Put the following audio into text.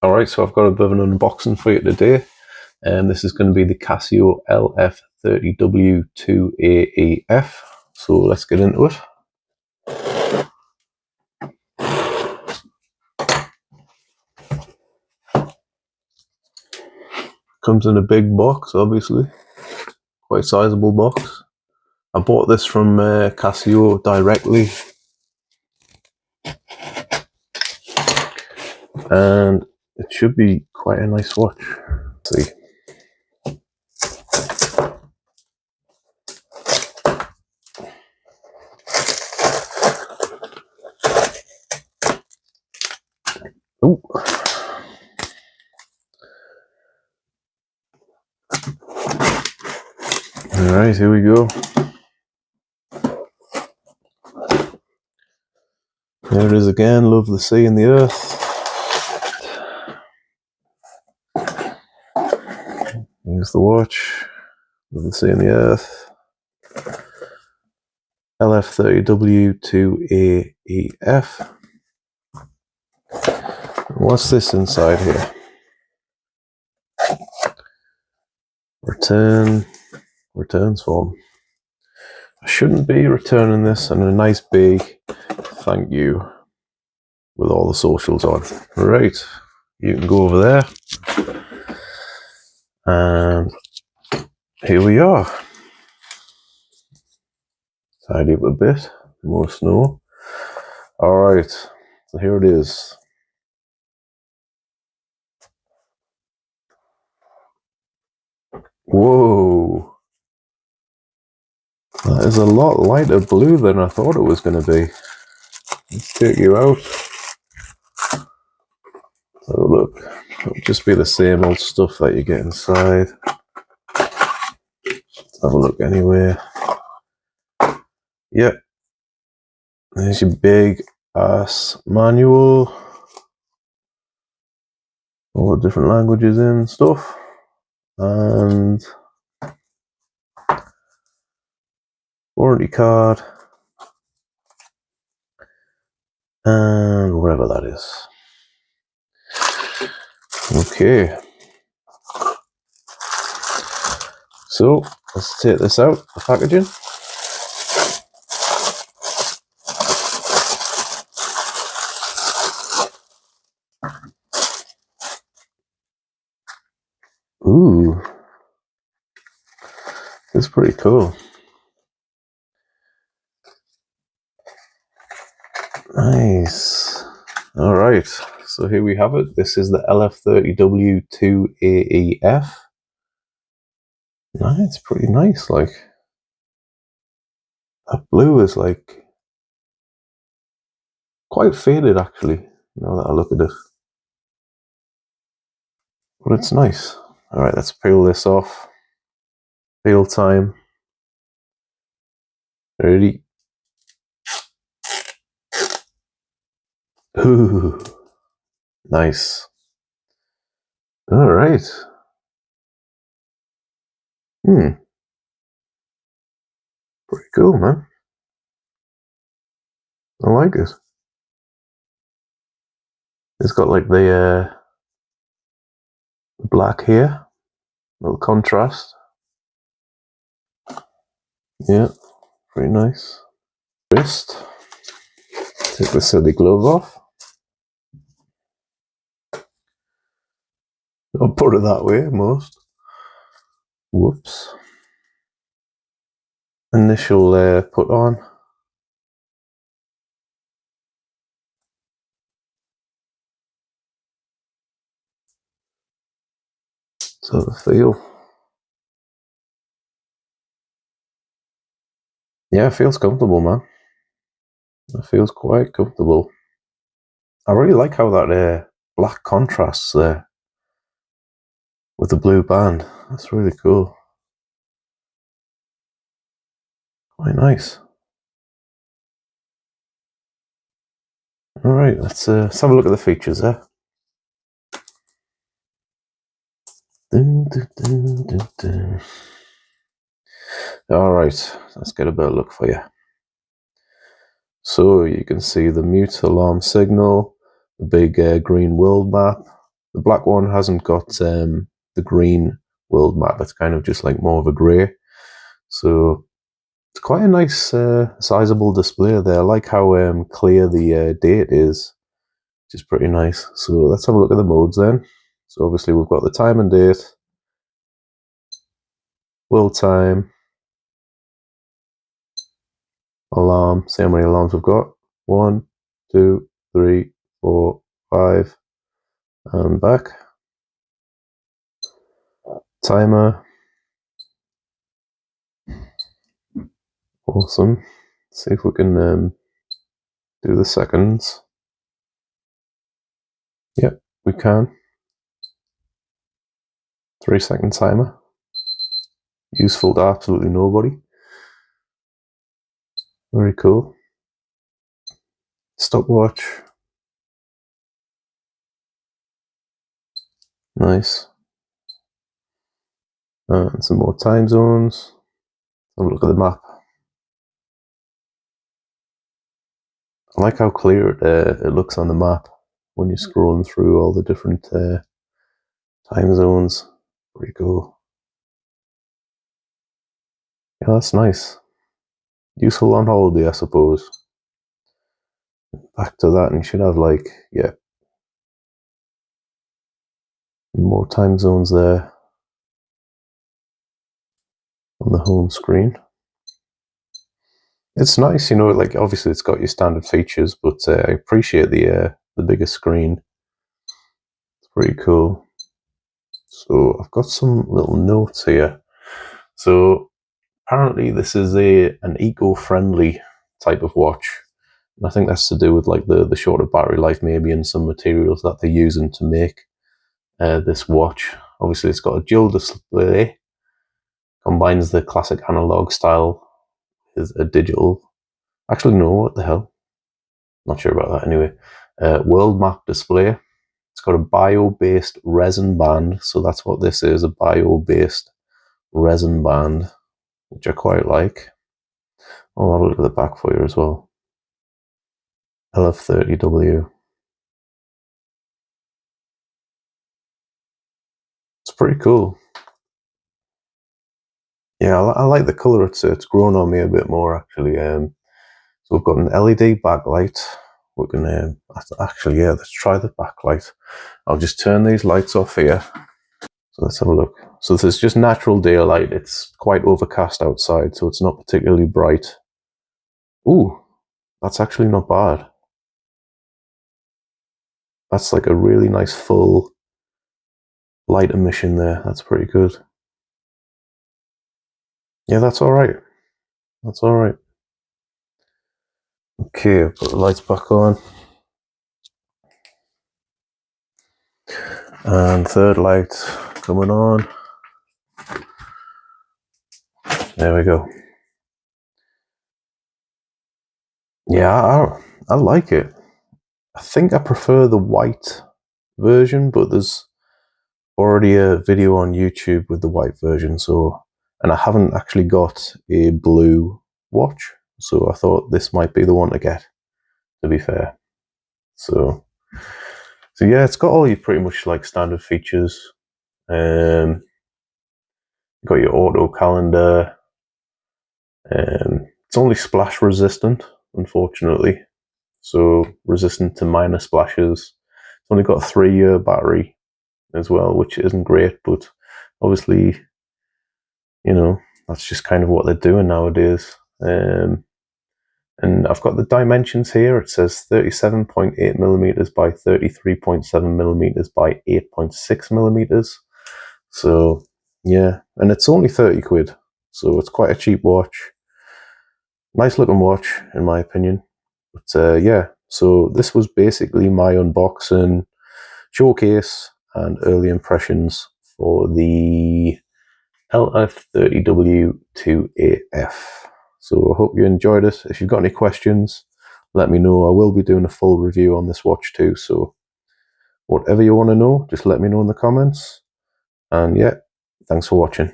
Alright, so I've got a bit of an unboxing for you today, and this is going to be the Casio LF-30W-2AEF. So let's get into it. Comes in a big box, obviously, quite sizable box. I bought this from Casio directly, and it should be quite a nice watch. Let's see. Ooh. Alright, here we go. There it is again, love the sea and the earth. Here's the watch, love the sea and the earth. LF-30W-2AEF. What's this inside here? Returns form. I shouldn't be returning this, and a nice big thank you with all the socials on. Right, you can go over there, and here we are. Tidy up a bit, more snow. Alright, so here it is. Whoa, that is a lot lighter blue than I thought it was going to be. Let's take you out. Have a look. It'll just be the same old stuff that you get inside. Let's have a look anyway. Yep. There's your big ass manual. All the different languages in stuff. And warranty card. And whatever that is. Okay. So let's take this out, the packaging. Ooh. It's pretty cool. Nice. Alright, so here we have it. This is the LF-30W-2AEF. It's pretty nice, like. That blue is like quite faded actually, now that I look at it. But it's nice. Alright, let's peel this off. Peel time. Ready? Ooh, nice. Alright. Pretty cool, man. I like it. It's got like the black here, little contrast. Yeah, pretty nice. Wrist. Take the silly glove off. I'll put it that way, most. Whoops. Initial put on. So the feel. Yeah, it feels comfortable, man. It feels quite comfortable. I really like how that black contrasts there with the blue band. That's really cool. Quite nice. Alright, let's have a look at the features there. Alright, let's get a better look for you. So you can see the mute alarm signal, the big green world map, The black one hasn't got the green world map. It's kind of just like more of a grey. So it's quite a nice sizable display there. I like how clear the date is, which is pretty nice. So let's have a look at the modes then. So obviously we've got the time and date, world time, alarm, see how many alarms we've got. 1, 2, 3, 4, 5, and back. Timer. Awesome. Let's see if we can do the seconds. Yep, we can. 3-second timer. Useful to absolutely nobody. Very cool. Stopwatch. Nice. And some more time zones. Have a look at the map. I like how clear it looks on the map when you're scrolling through all the different time zones. Pretty cool. Yeah, that's nice. Useful on holiday, I suppose. Back to that, and you should have like, yeah, more time zones there on the home screen. It's nice, you know, like obviously it's got your standard features, but I appreciate the bigger screen. It's pretty cool. So I've got some little notes here. So apparently this is an eco-friendly type of watch. And I think that's to do with like the shorter battery life maybe, and some materials that they're using to make this watch. Obviously it's got a dual display, combines the classic analog style with a digital. Actually, no, what the hell? Not sure about that anyway. World map display. It's got a bio-based resin band, so that's what this is, a bio-based resin band, which I quite like. I'll have a look at the back for you as well. LF-30W. It's pretty cool. Yeah, I like the colour. It's grown on me a bit more actually. So we've got an LED backlight. We're gonna actually, yeah, let's try the backlight. I'll just turn these lights off here. So let's have a look. So this is just natural daylight. It's quite overcast outside, so it's not particularly bright. Ooh, that's actually not bad. That's like a really nice full light emission there. That's pretty good. Yeah, that's all right. That's all right. Okay, I'll put the lights back on. And third light coming on. There we go. Yeah, I like it. I think I prefer the white version, but there's already a video on YouTube with the white version, so, and I haven't actually got a blue watch, so I thought this might be the one to get, to be fair. So yeah, it's got all your pretty much like standard features. You've got your auto calendar. It's only splash resistant, unfortunately, so resistant to minor splashes. It's only got a 3-year battery as well, which isn't great, but obviously, you know, that's just kind of what they're doing nowadays. And I've got the dimensions here. It says 37.8 millimeters by 33.7 millimeters by 8.6 millimeters. So yeah, and it's only 30 quid, so it's quite a cheap watch. Nice looking watch, in my opinion. But yeah, so this was basically my unboxing, showcase, and early impressions for the LF-30W-2AEF. So I hope you enjoyed it. If you've got any questions, let me know. I will be doing a full review on this watch too, so whatever you want to know, just let me know in the comments. And yeah, thanks for watching.